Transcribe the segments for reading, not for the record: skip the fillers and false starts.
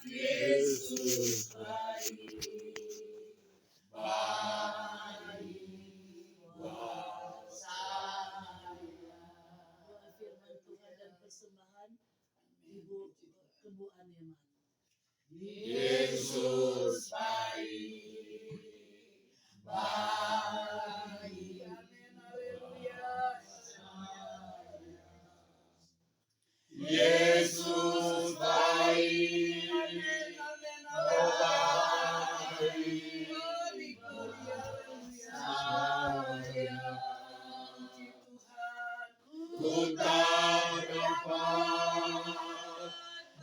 Yesus baik, baik buat saya. Firman Tuhan dan persembahan Ibu Kebu Aneman. Yesus baik, baik. Amin, haleluya. Yesus baik, amin, amin, baik. Saya Tuhan, ku tak dapat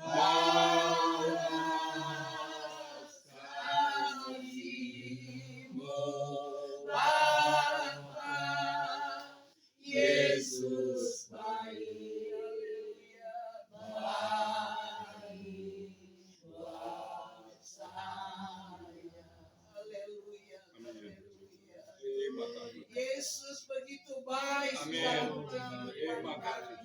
balas kasih-Mu, Bapa. Yesus baik, baik buat saya. Haleluya, haleluya. Yesus begitu baik dalam kehidupan kami.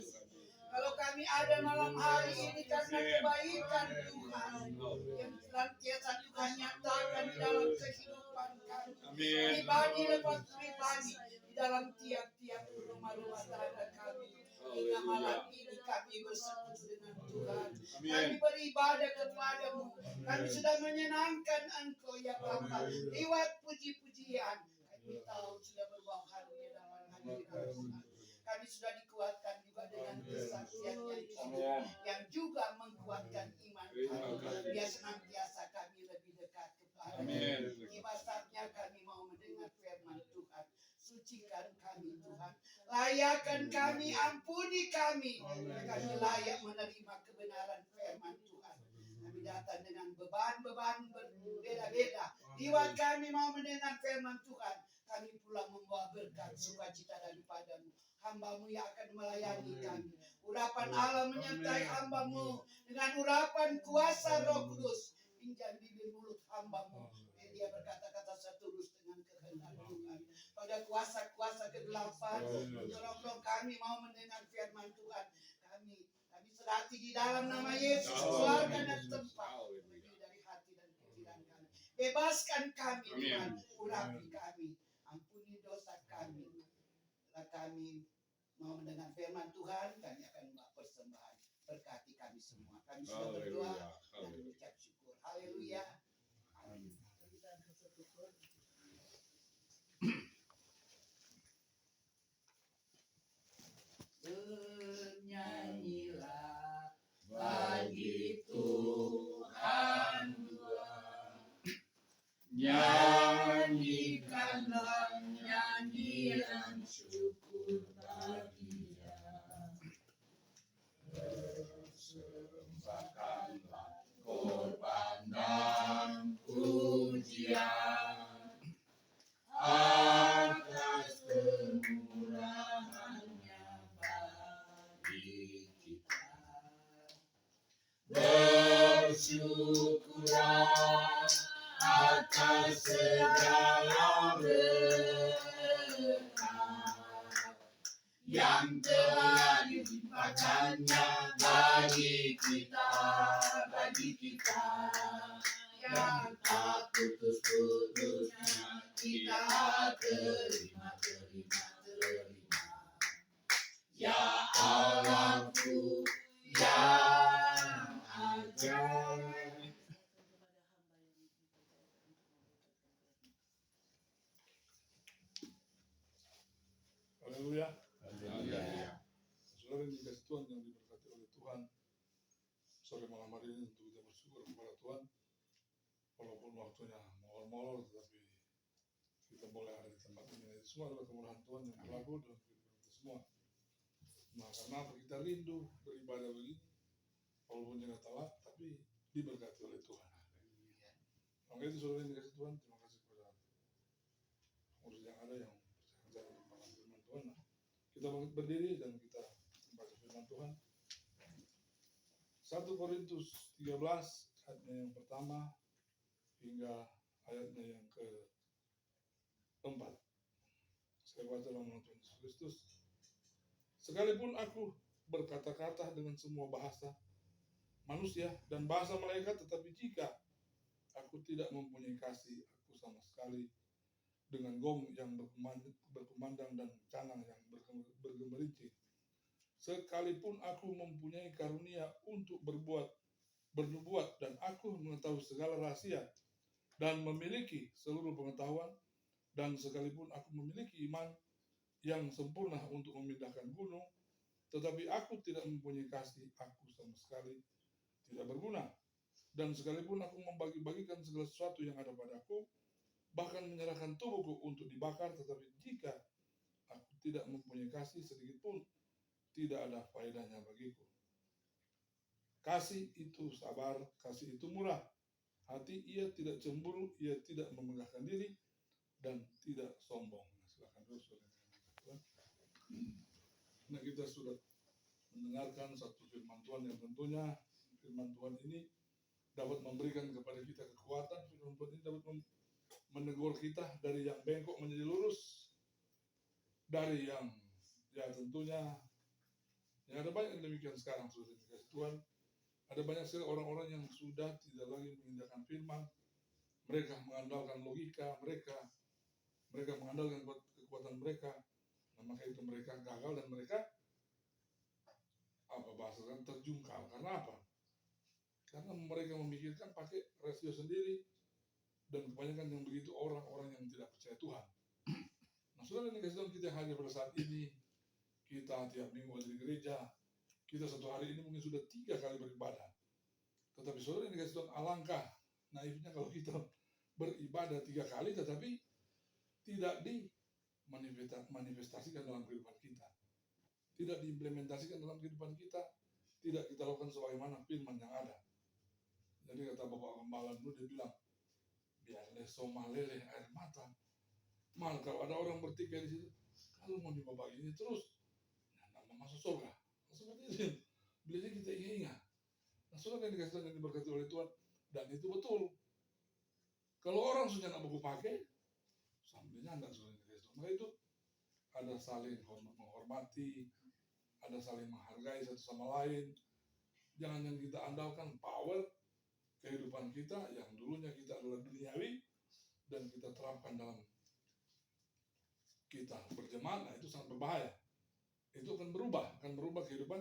Kalau kami ada malam hari ini karena kebaikan Tuhan yang senantiasa Tuhan nyatakan di dalam kehidupan kami. Pribadi lepas pribadi di dalam tiap-tiap rumah-rumah tangga kami. Hingga malam ini kami bersekutu dengan Tuhan. Kami beribadah kepadamu. Kami sudah menyenangkan Engkau ya Bapa. Lewat puji-pujian kami tahu sudah berbau harum di dalam hadirat Tuhan. Kami sudah dikuatkan juga dengan kesaksian yang juga menguatkan iman kami. Biar senantiasa kami lebih dekat kepada-Mu. Tiba saatnya kami mau mendengar firman Tuhan. Sucikan kami Tuhan. Layakkan kami, ampuni kami. Kami layak menerima kebenaran firman Tuhan. Kami datang dengan beban-beban berbeda-beda. Lewat kami mau mendengar firman Tuhan. Kami pulang membawa berkat sukacita daripada-Mu. Hamba-Mu yang akan melayani kami. Urapan Allah menyertai hamba-Mu dengan urapan kuasa Roh Kudus. Pinjam bibir mulut hamba-Mu. Dia berkata-kata seturus dengan kehendak Tuhan. Pada kuasa-kuasa kegelapan, tolong kami mau mendengar firman Tuhan. Kami serati di dalam nama Yesus. Keluarkan dan tempat dari hati dan pikiran kami. Bebaskan kami Tuhan. Urapi kami. Ampuni dosa kami. Kami mau mendengar firman Tuhan, kami akan membawa persembahan. Berkati kami semua. Kami sudah berdoa dan mengucap syukur. Haleluya. Amin. Bernyanyilah bagi Tuhan Tuhan. Nyanyikanlah nyanyian syukur bagi Dia. Persembahkanlah korban dan pujian atas kemurahan-Nya bagi kita. Bersyukurlah atas segala berkat yang telah dilimpahkan-Nya bagi kita yang tak putus-putusnya kita terima. Ya Allahku yang ajaib. Haleluya. Saudara yang dikasih Tuhan yang diberkati oleh Tuhan, sore malam hari ini untuk kita bersyukur kepada Tuhan. Walaupun waktunya molor-molor, tetapi kita boleh ada di tempat ini. Itu semua adalah kemurahan Tuhan yang berlaku dalam kehidupan kita semua. Nah, karena kita rindu beribadah begini, walaupun jangan telat, tapi diberkati oleh Tuhan. Maka itu saudara yang dikasih Tuhan, terima kasih kepada pengurus yang ada yang bekerja untuk mengamalkan firman Tuhan. Nah, kita berdiri dan kita membaca firman Tuhan. 1 Korintus 13 ayatnya yang pertama hingga ayatnya yang keempat. Saya baca dalam nama Tuhan Yesus Kristus. Sekalipun aku berkata-kata dengan semua bahasa manusia dan bahasa malaikat, tetapi jika aku tidak mempunyai kasih, aku sama sekali dengan gong yang berkumandang dan canang yang bergemericik. Sekalipun aku mempunyai karunia untuk bernubuat dan aku mengetahui segala rahasia dan memiliki seluruh pengetahuan, dan sekalipun aku memiliki iman yang sempurna untuk memindahkan gunung, tetapi aku tidak mempunyai kasih, aku sama sekali tidak berguna. Dan sekalipun aku membagi-bagikan segala sesuatu yang ada padaku, bahkan menyerahkan tubuhku untuk dibakar, tetapi jika aku tidak mempunyai kasih sedikit pun, tidak ada faedahnya bagiku. Kasih itu sabar, kasih itu murah hati, ia tidak cemburu, ia tidak memegahkan diri, dan tidak sombong. Silakan terus. Nah, kita sudah mendengarkan satu firman Tuhan yang tentunya firman Tuhan ini dapat memberikan kepada kita kekuatan. Firman Tuhan ini dapat menegur kita dari yang bengkok menjadi lurus, dari yang ya tentunya ya ada banyak yang demikian sekarang sudah dikasih Tuhan. Ada banyak sekali orang-orang yang sudah tidak lagi mengindahkan firman. Mereka mengandalkan logika mereka mengandalkan kekuatan mereka. Nah, maka itu mereka gagal dan mereka bahasanya terjungkal. Karena apa? Karena mereka memikirkan pakai rasio sendiri, dan kebanyakan yang begitu orang-orang yang tidak percaya Tuhan. Nah, saudara, ini kasih Tuhan kita yang hadir pada saat ini, kita tiap minggu ada di gereja, kita satu hari ini mungkin sudah 3 kali beribadah. Tetapi saudara, ini kasih Tuhan, alangkah naifnya kalau kita beribadah 3 kali tetapi tidak dimanifestasikan dalam kehidupan kita, tidak diimplementasikan dalam kehidupan kita, tidak kita lakukan sebagaimana firman yang ada. Jadi kata Bapak Gembala dulu, dia bilang, biar leso malele air mata. Mal kalau ada orang bertikai di situ, kalau mau dibabak ini terus, nama masuk surga. Seperti itu, belinya kita ingat. Nah, saudara yang dikasih Tuhan, yang diberkati oleh Tuhan, dan itu betul. Kalau orang sudah nak buku pakai, sambilnya anda sudah dikasih Tuhan. Maka itu ada saling menghormati, ada saling menghargai satu sama lain. Jangan yang kita andalkan power kehidupan kita yang dulunya kita adalah duniawi dan kita terapkan dalam kita berjemaat. Nah, itu sangat berbahaya. Itu akan berubah kehidupan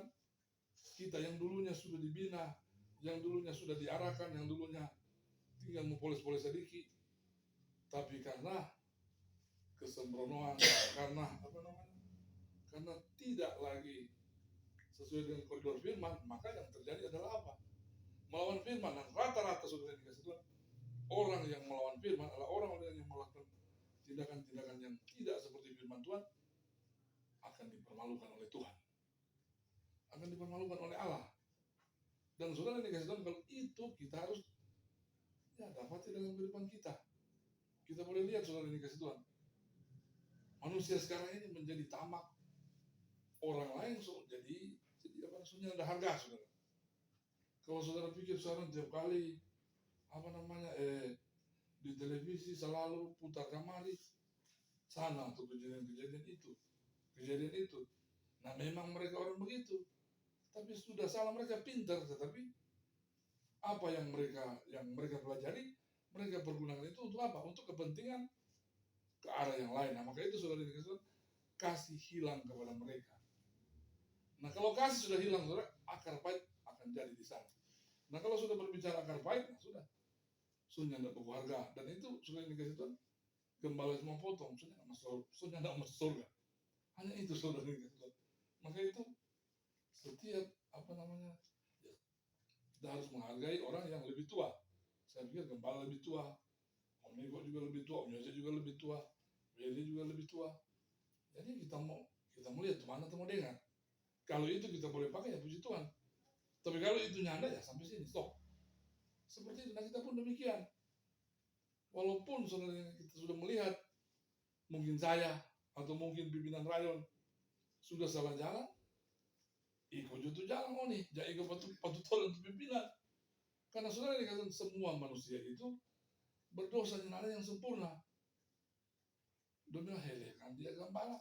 kita yang dulunya sudah dibina, yang dulunya sudah diarahkan, yang dulunya tinggal mempoles-poles sedikit, tapi karena kesembronoan, karena tidak lagi sesuai dengan koridor firman, maka yang terjadi adalah apa? Melawan firman. Dan rata-rata sudah dikasih Tuhan, orang yang melawan firman adalah orang-orang yang melakukan tindakan-tindakan yang tidak seperti firman Tuhan, akan dipermalukan oleh Tuhan, akan dipermalukan oleh Allah. Dan saudara dikasih Tuhan, kalau itu kita harus dapati dalam kehidupan kita. Kita boleh lihat saudara dikasih Tuhan, manusia sekarang ini menjadi tamak. Orang lain jadi maksudnya ada harga, saudara. Kalau saudara pikir sekarang tiap kali di televisi selalu putar kamari sana tuh kejadian itu. Nah, memang mereka orang begitu, tapi sudah salah. Mereka pintar, tetapi apa yang mereka pelajari, mereka pergunakan itu untuk apa? Untuk kepentingan ke arah yang lain. Nah, maka itu saudara dikasih, kasih hilang kepada mereka. Nah, kalau kasih sudah hilang, saudara, akar pahit akan jadi di sana. Nah, kalau sudah berbicara akar pahit, nah sudah tidak berharga. Dan itu sudah dikasih Tuhan, gembala semua potong, sudah tidak masuk surga. Hanya itu saudara dikasih Tuhan. Maka itu setiap kita harus menghargai orang yang lebih tua. Saya pikir gembala lebih tua, Om Nego juga lebih tua, Om Yose juga lebih tua, Willy juga lebih tua. Jadi kita mau lihat mana mau dengar. Kalau itu kita boleh pakai, ya puji Tuhan. Tapi kalau itu nyanda, ya sampai sini, stop. Seperti itu, nah kita pun demikian. Walaupun saudara kita sudah melihat, mungkin saya atau mungkin pimpinan rayon sudah salah jalan, ikut itu jalan nih, jadi ikut patut tolong untuk pimpinan. Karena saudara dikatakan semua manusia itu berdosa, dan ada yang sempurna. Dia bilang, kan dia gembala,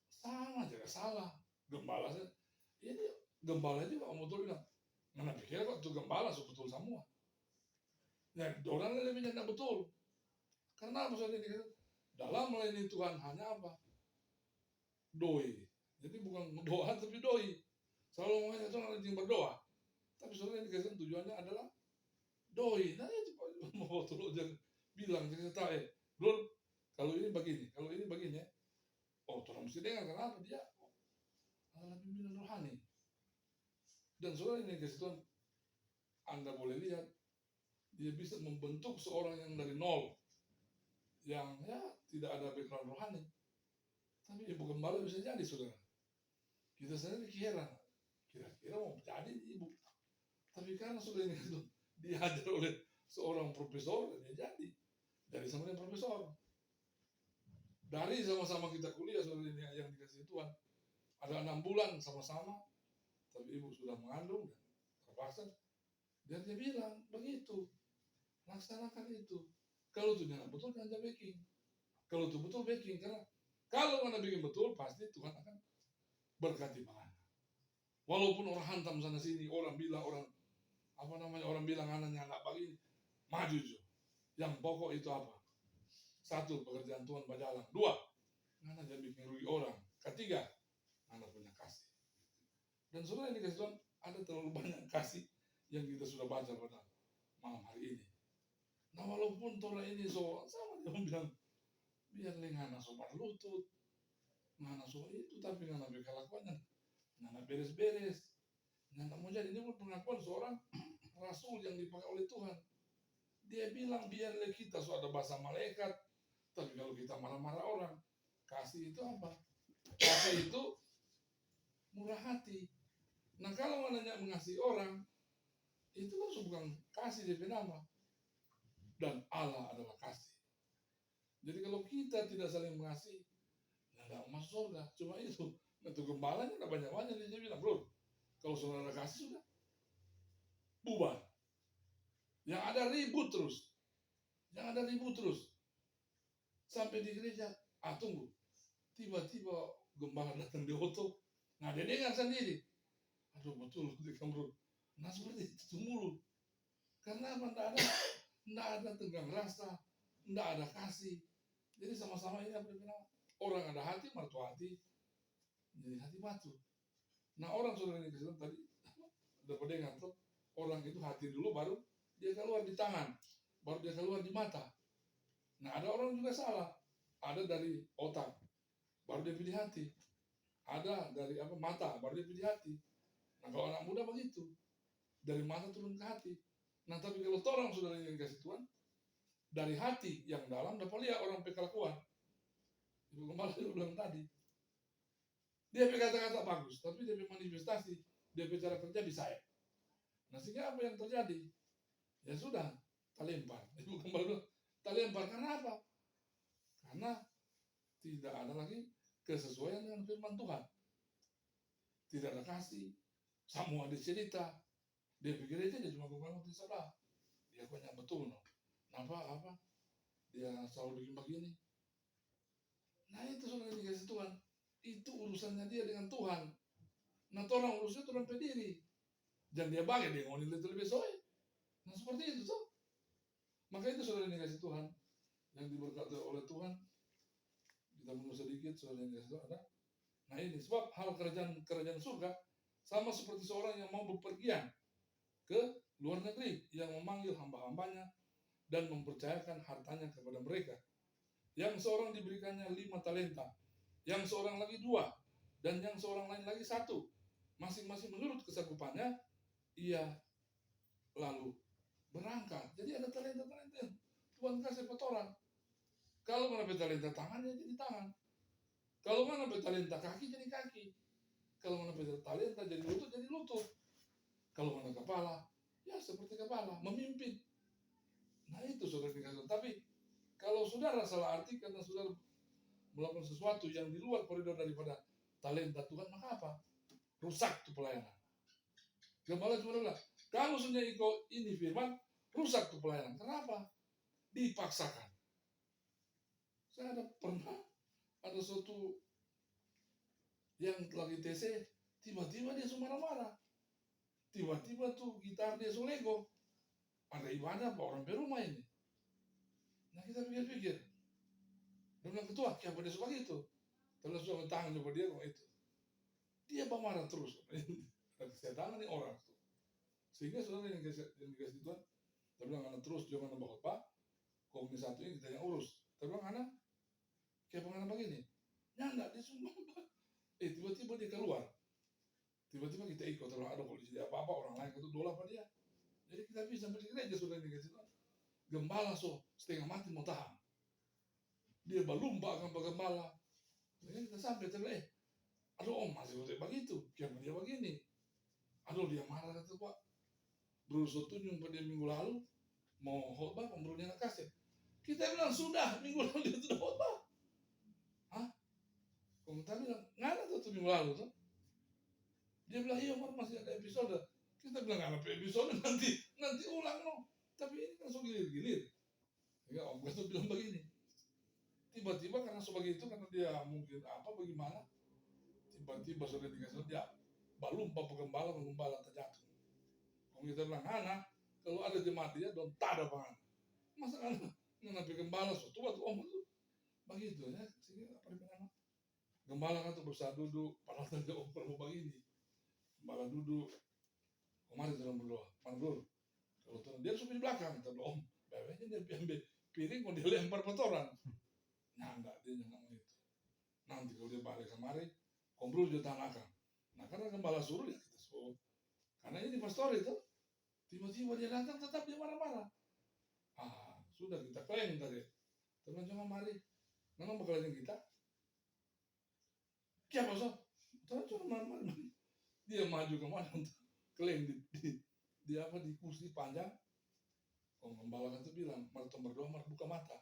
sama aja salah. Gembala saja, ini gembala juga Om Motor bilang, Mana pikir kok tuh gembala betul semua. Ya, orang lebih tidak betul. Karena apa saudara ini? Dalam melayani Tuhan hanya apa? Doi. Jadi bukan doa tapi doi. Selalu mengajak Tuhan rajin berdoa. Tapi saudara ini tujuannya adalah doi. Nah itu mau tolong jangan bilang cerita bro, kalau ini begini ya. Oh, tolong mesti dengar kenapa dia adalah pimpinan rohani. Dan saudara ini Tuhan, Anda boleh lihat dia bisa membentuk seorang yang dari nol, yang ya tidak ada background rohani, tapi ibu gembala bisa jadi saudara. Kita sendiri kira mau jadi ibu, tapi karena sudah ini itu diajar oleh seorang profesor, dia jadi sama dengan profesor. Dari sama-sama kita kuliah saudara ini yang dikasih Tuhan, ada 6 bulan sama-sama, tapi ibu sudah mengandung dan terpaksa. Dan dia bilang begitu, laksanakan itu. Kalau itu jangan betul jangan backing. Kalau itu betul backing, karena kalau Anda bikin betul pasti Tuhan akan berkati Anda. Walaupun orang hantam sana sini, orang bilang anaknya nggak begini, maju juga. Yang pokok itu apa? 1, pekerjaan Tuhan berjalan. 2, Anda jangan bikin rugi orang. 3, Anda punya kasih. Dan saudara ini kasih Tuhan, ada terlalu banyak kasih yang kita sudah baca pada malam hari ini. Nah walaupun Torah ini sama dia bilang, biar ngana sobat lutut, ngana so itu, tapi ngana kelakuannya, ngana beres-beres, ngana mau jadi. Ini pun pengakuan seorang rasul yang dipakai oleh Tuhan. Dia bilang biarlah kita ada bahasa malaikat, tapi kalau kita marah-marah orang, kasih itu apa? Kasih itu murah hati. Nah kalau mananya mengasihi orang, itu kan bukan kasih DP nama. Dan Allah adalah kasih. Jadi kalau kita tidak saling mengasihi, nggak masuk surga. Cuma itu gembalanya nggak banyak-banyak. Dia bilang, bro, kalau saudara kasih sudah bubar. Yang ada ribut terus. Sampai di gereja, tunggu. Tiba-tiba gembala datang di oto. Nah dia dengar sendiri. Aduh betul, bro. Nah seperti itu mulu. Karena apa? Nggak ada tegang rasa, nggak ada kasih. Jadi sama-sama ini apa bilang? Orang ada hati, mertua hati, jadi hati batu. Nah orang saudara ini tadi dapat dengar tuh, orang itu hati dulu, baru dia keluar di tangan, baru dia keluar di mata. Nah ada orang juga salah, ada dari otak, baru dia pilih hati. Ada dari mata, baru dia pilih hati. Nah kalau anak muda begitu, dari mata turun ke hati. Nah tapi kalau orang saudara yang kasih Tuhan, dari hati yang dalam dapat lihat orang kelakuan. Ibu gembala juga bilang tadi, dia kata-kata bagus, tapi dia manifestasi, dia cara kerja di saya. Nah sehingga apa yang terjadi? Ya sudah, terlempar. Ibu gembala bilang, terlempar karena apa? Karena tidak ada lagi kesesuaian dengan firman Tuhan. Tidak ada kasih, semua dicerita. Dia pikir aja dia cuma bangun di salah. Dia banyak betul, no. Apa? Dia selalu bikin begini. Nah itu sudah dikasih Tuhan. Itu urusannya dia dengan Tuhan. Nah orang urusnya Tuhan pediri. Dan dia bagi dia ngomongin lebih soe. Nah seperti itu tuh. Maka itu sudah dikasih Tuhan. Yang diberkati oleh Tuhan. Kita menunggu sedikit sudah dikasih Tuhan ada. Nah ini sebab hal kerajaan surga sama seperti seorang yang mau bepergian ke luar negeri, yang memanggil hamba-hambanya dan mempercayakan hartanya kepada mereka. Yang seorang diberikannya 5 talenta, yang seorang lagi 2, dan yang seorang lain lagi 1. Masing-masing menurut kesanggupannya, ia lalu berangkat. Jadi ada talenta-talenta Tuhan kasih buat orang. Kalau mana talenta tangannya jadi tangan. Kalau mana talenta kaki jadi kaki. Kalau mana talenta jadi lutut. Kalau mana kepala, ya seperti kepala, memimpin. Nah itu saudara dikasih. Tapi kalau saudara salah arti karena saudara melakukan sesuatu yang di luar koridor daripada talenta Tuhan, maka apa? Rusak tuh pelayanan. Gembala cuma bilang, kalau sudah ikut ini firman, rusak tuh pelayanan. Kenapa? Dipaksakan. Saya pernah ada suatu yang lagi TC, tiba-tiba dia marah-marah. Tiba-tiba tuh gitar dia Lego. Ada ibadah apa orang berumah ini? Nah kita pikir-pikir. Dia bilang ketua, kenapa dia suka gitu? Terus sudah tangan coba dia kok itu. Dia marah terus. Dan kesehatan ini orang tuh. Sehingga saudara yang dikasih Tuhan, dia bilang anak terus jangan nambah khotbah. Komisi satu ini kita yang urus. Dia bilang anak, kenapa anak begini? Ya enggak, dia semua. Tiba-tiba dia keluar. Tiba-tiba kita ikut orang ada polisi dia apa-apa orang lain itu dola apa dia. Jadi kita bisa bergereja sudah dikasih Tuhan. Gembala setengah mati mau tahan. Dia berlumba akan gembala. Jadi kita sampai terus aduh om masih begitu, kenapa dia begini? Aduh dia marah kata Pak. Berusaha tunjuk pada minggu lalu mau khotbah pemberian kasih. Kita bilang sudah minggu lalu dia sudah khotbah. Hah? Komentar bilang ngana tuh minggu lalu tuh. Dia bilang iya masih ada episode. Kita bilang nggak ada episode nanti ulang loh. Tapi ini kan so gilir-gilir. Ya om gue tuh bilang begini. Tiba-tiba karena sebagai itu karena dia mungkin apa bagaimana tiba-tiba sudah dikasih dia balumpa penggembala terjatuh. Kalau kita bilang anak kalau ada jemaat dia don't tada banget. Masa anak nggak penggembala suatu waktu om itu begitu ya sehingga apa namanya gembala kan tuh berusaha duduk padahal tadi om perlu begini gembala duduk kemarin dalam berdoa mandur kalau tuh dia sudah di belakang tapi om bawahnya dia ambil piring mau dia lempar kotoran nah enggak dia jangan itu nanti kalau dia balik kemari kombrol dia tanahkan nah karena gembala suruh ya kita suruh karena ini pastor itu tiba-tiba dia datang tetap dia marah-marah sudah kita klaim tadi teman jangan mari memang bakalan kita siapa so terus cuma dia maju kemana untuk klaim di apa di kursi panjang gembala kan tuh bilang mari berdoa mari buka mata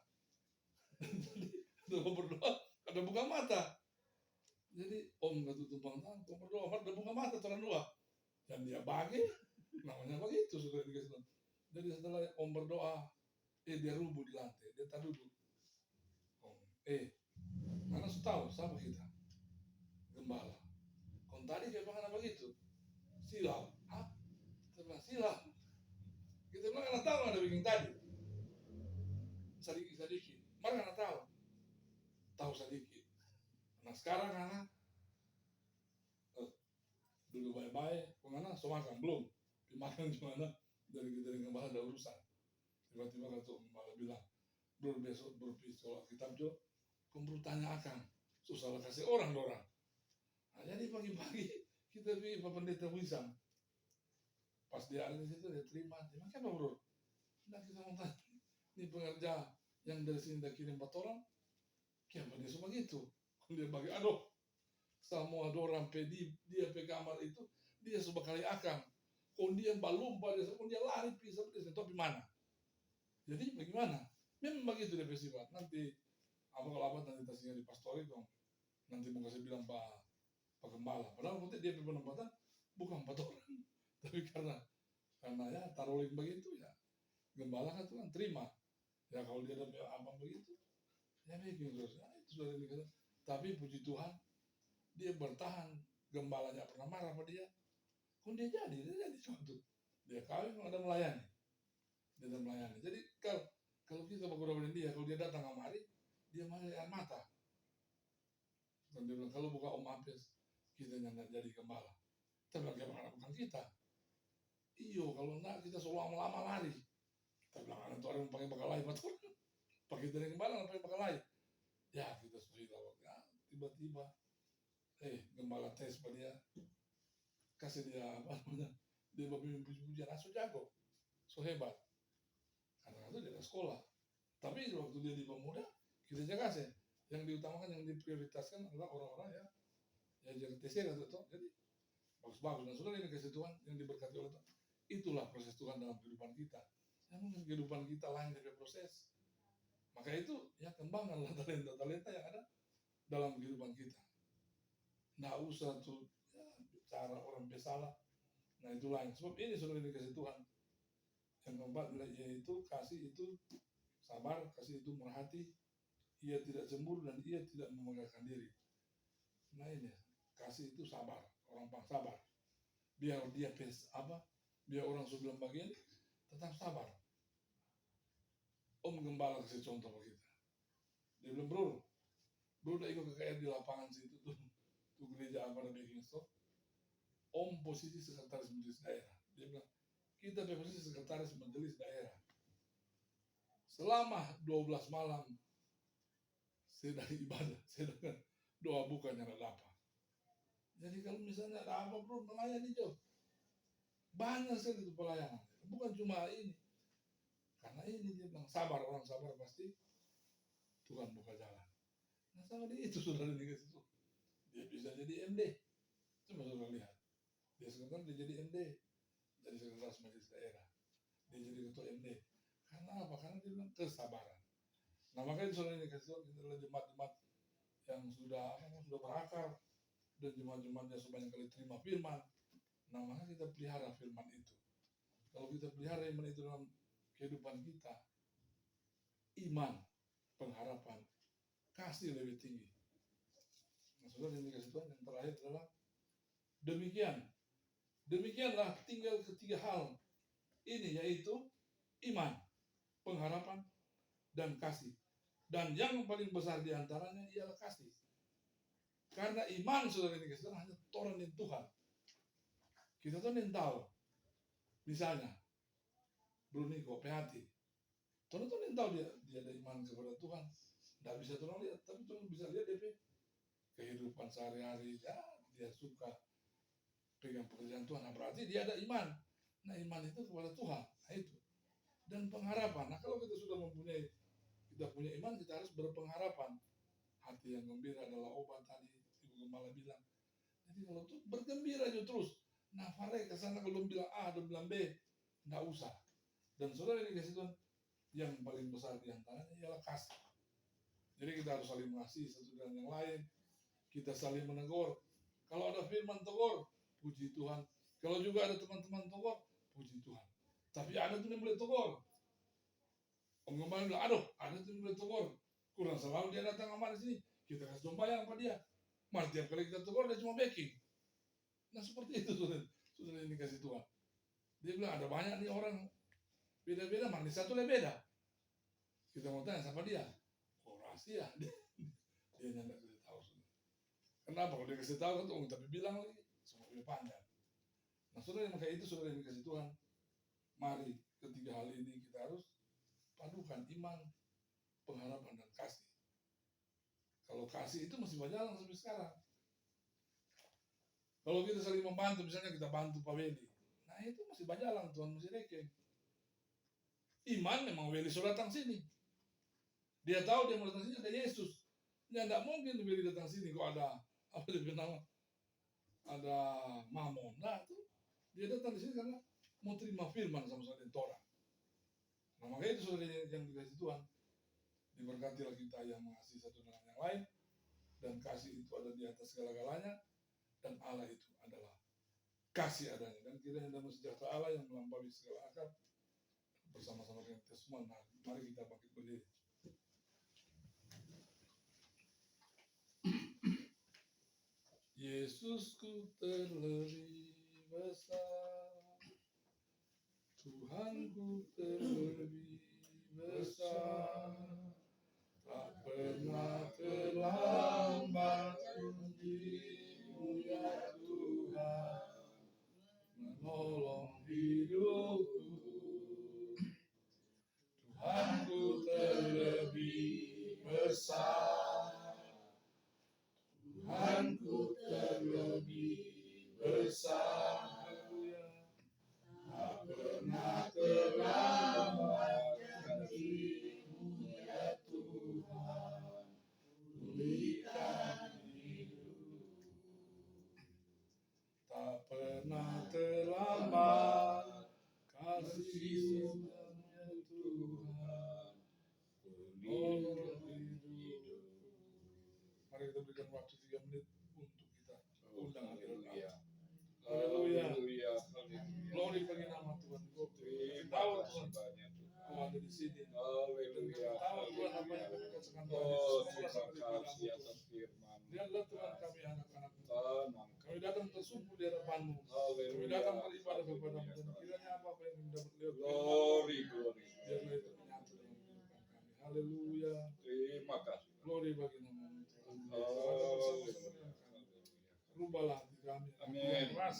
jadi berdoa ada buka mata jadi om nggak tutup tangan berdoa mari buka mata terang dua dan dia bagi namanya begitu sudah dikasih jadi setelah om berdoa dia rubuh di lantai dia tak duduk mana tahu siapa kita gembala kon tadi kayak bagaimana begitu silau kita bilang silau kita bilang anak tahu ada bikin tadi sedikit mana anak tahu sedikit nah sekarang anak dulu baik-baik kemana so makan belum dimakan gimana dari gembala ada urusan tiba-tiba kata gembala bilang bro besok berpisah kitab jo kamu tanya akan susah kasih orang. Nah, jadi pagi-pagi kita pergi Pak Pendeta Wisam. Pas dia ada di situ dia terima. Kenapa bro? Nah kita mau tanya. Ini pengerja yang dari sini dah kirim 4 orang. Kenapa dia semua gitu? Dia bagi semua orang dia pe kamar itu dia sebekali akan. Kalau dia balumpa dia lari pisah dia tapi mana? Jadi bagaimana? Memang begitu dia bersifat. Nanti apa kalau apa nanti tasnya di pastori dong. Nanti mau kasih bilang Pak Gembala. Padahal nanti dia penempatan bukan 4 orang. Tapi karena ya taruhin begitu ya gembala kan tuh kan terima. Ya kalau dia ada abang begitu ya bikin terus. Nah, itu sudah dikatakan. Tapi puji Tuhan dia bertahan. Gembalanya pernah marah sama dia. Kok dia jadi suatu. Dia kawin ada melayani. Jadi kalau kita bergurau dia, kalau dia datang kemari, dia malah air mata. Dan dia bilang, kalau buka Om Apes, kita nggak jadi gembala. Kita bilang, gimana bukan kita? Iyo, kalau enggak kita selalu lama lari. Kita bilang, anak itu orang pakai bakal lain, betul. Pakai dari gembala, pakai bakal lain. Ya, kita sudah tahu. Ya, tiba-tiba, gembala tes pada dia, kasih dia apa namanya, dia puji-pujian, so jago, so hebat. Karena itu dia ada sekolah. Tapi waktu dia di pemuda, kita jaga sih. Yang diutamakan, yang diprioritaskan adalah orang-orang yang jadi TC atau jadi bagus-bagus. Dan sudah ini kasih Tuhan yang diberkati oleh Tuhan. Itulah proses Tuhan dalam kehidupan kita. Yang mungkin kehidupan kita lain dari proses. Maka itu ya kembangkanlah talenta-talenta yang ada dalam kehidupan kita. Nggak usah tuh ya, cara orang bersalah. Nah itu lain. Sebab ini sudah dikasih Tuhan. Yang keempat yaitu kasih itu sabar, kasih itu merhati, ia tidak cemburu dan ia tidak memegahkan diri. Nah ini kasih itu sabar, orang sabar. biar dia biar orang sudah bilang bagian, tetap sabar. Om Gembala kasih contoh bagi kita. Dia bilang, bro udah ikut KKR di lapangan situ tuh gereja apa namanya Kingston. Om posisi sekretaris majelis daerah. Dia bilang, kita posisi sekretaris majelis daerah. Selama 12 malam sedang ibadah, sedang doa bukannya ada apa. Jadi kalau misalnya ada apa bro, melayani Jo. Banyak sekali itu pelayanan. Bukan cuma ini. Karena ini dia bilang sabar, orang sabar pasti Tuhan buka jalan. Nah sama dia itu saudara dikasih itu. Dia bisa jadi MD. Coba saudara lihat. Dia sekarang dia jadi MD. Jadi sekretaris majelis daerah. Dia jadi ketua MD. Karena apa? Karena dia bilang kesabaran. Nah makanya saudara dikasih itu kita adalah jemaat-jemaat yang sudah berakar dan jemaat-jemaatnya sebanyak kali terima firman. Nah maka kita pelihara firman itu. Kalau kita pelihara firman itu dalam kehidupan kita, iman, pengharapan, kasih lebih tinggi. Nah saudara yang dikasih Tuhan yang terakhir adalah demikianlah tinggal ketiga hal ini, yaitu iman, pengharapan, dan kasih. Dan yang paling besar diantaranya ialah kasih. Karena iman saudara ini kasih Tuhan hanya Tuhan dan Tuhan. Kita tuh tahu. Misalnya Bruniko PHT. Tuhan tuh tahu dia ada iman kepada Tuhan. Tidak bisa Tuhan lihat, tapi Tuhan bisa lihat dia kehidupan sehari-hari. Ya, dia suka pegang pekerjaan Tuhan. Nah, berarti dia ada iman. Nah, iman itu kepada Tuhan. Nah, itu. Dan pengharapan. Nah, kalau kita sudah kita punya iman, kita harus berpengharapan. Hati yang gembira adalah obat tadi Ibu Gembala bilang. Jadi kalau itu bergembira aja terus. Nah, Fareh kesana kalau bilang A, belum bilang B, nggak usah. Dan saudara ini kasih Tuhan, yang paling besar diantaranya ialah kasih. Jadi kita harus saling mengasihi satu dengan yang lain. Kita saling menegur. Kalau ada firman tegur, puji Tuhan. Kalau juga ada teman-teman tegur, puji Tuhan. Tapi ada tuh yang boleh tegur. Om Gembala bilang, aduh, ada tuh yang boleh tegur. Kurang selalu dia datang sama di sini. Kita kasih dombayang apa dia. Mas tiap kali kita tegur dia cuma backing. Nah seperti itu sudah ini kasih Tuhan. Dia bilang ada banyak nih orang beda-beda, manis satu lebih beda. Kita mau tanya sama dia, oh rahasia dia nggak kasih tahu. Kenapa? Kalau dia kasih tahu kan tuh tapi bilang lagi semua lebih panjang. Nah saudara yang kayak itu saudara yang kasih Tuhan. Mari ketiga hal ini kita harus padukan iman, pengharapan dan kasih. Kalau kasih itu masih berjalan sampai sekarang. Kalau kita saling membantu, misalnya kita bantu Pak Weli, nah itu masih berjalan, Tuhan masih rekeng. Iman memang Weli sudah datang sini. Dia tahu dia mau datang sini ada Yesus. Ya tidak mungkin Weli datang sini kok ada apa dia nama? Ada Mamon. Nah itu dia datang di sini karena mau terima firman sama-sama dengan Torah. Nah makanya itu saudara yang dikasih Tuhan. Diberkatilah kita yang mengasihi satu dengan yang lain. Dan kasih itu ada di atas segala-galanya. Dan Allah itu adalah kasih adanya. Dan kita yang dalam sejahtera Allah yang melampaui segala akal. Bersama-sama dengan kita semua. Nah, mari kita bangkit berdiri. Yesusku terlebih besar, Tuhanku terlebih besar, tak pernah terlambat janjimu ya Tuhan, menolong hidupku. Tuhanku terlebih besar, Tuhanku terlebih besar, tak pernah terlambat janjimu ya Tuhan, pulihkan hidup. Tak pernah terlambat kasih-Mu ya Tuhan, pulihkan hidup. Mari kita berikan waktu 3 menit untuk kita undang hadirat Allah. Haleluya. Glory bagi nama Tuhan. Tahu Tuhan Allah ada di sini. Tahu Tuhan apa yang kita katakan tadi. Semua seperti bilang. Lihatlah Tuhan kami anak-anak-Mu. Tenang. Kami datang tersungguh di hadapan-Mu. Kami Haleluya. datang beribadah kepada-Mu. Dan kiranya apa yang kami dapat lihat. Glory, glory. Biarlah itu menyatu dalam kehidupan kami. Haleluya. Terima kasih. Glory bagi nama-Mu Tuhan. Haleluya. Rubahlah hati kami. Amin. Keras.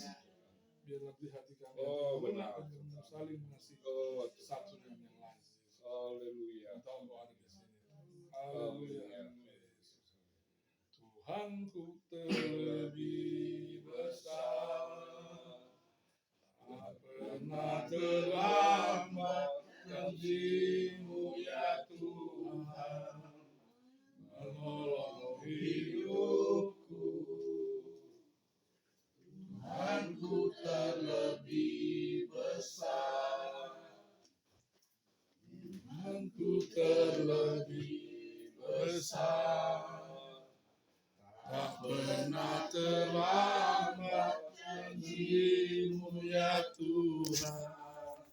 Biarlah di hati kami. Oh, benar. benar. Dan saling mengasihi Oh, satu dengan yang lain. haleluya. Kita Engkau ada di sini. Haleluya. Tuhanku terlebih besar, tak pernah terlambat janji-Mu ya Tuhan, menolong hidupku. Tuhanku terlebih besar, Tuhanku terlebih besar. Tak pernah terlambat janji-Mu ya Tuhan.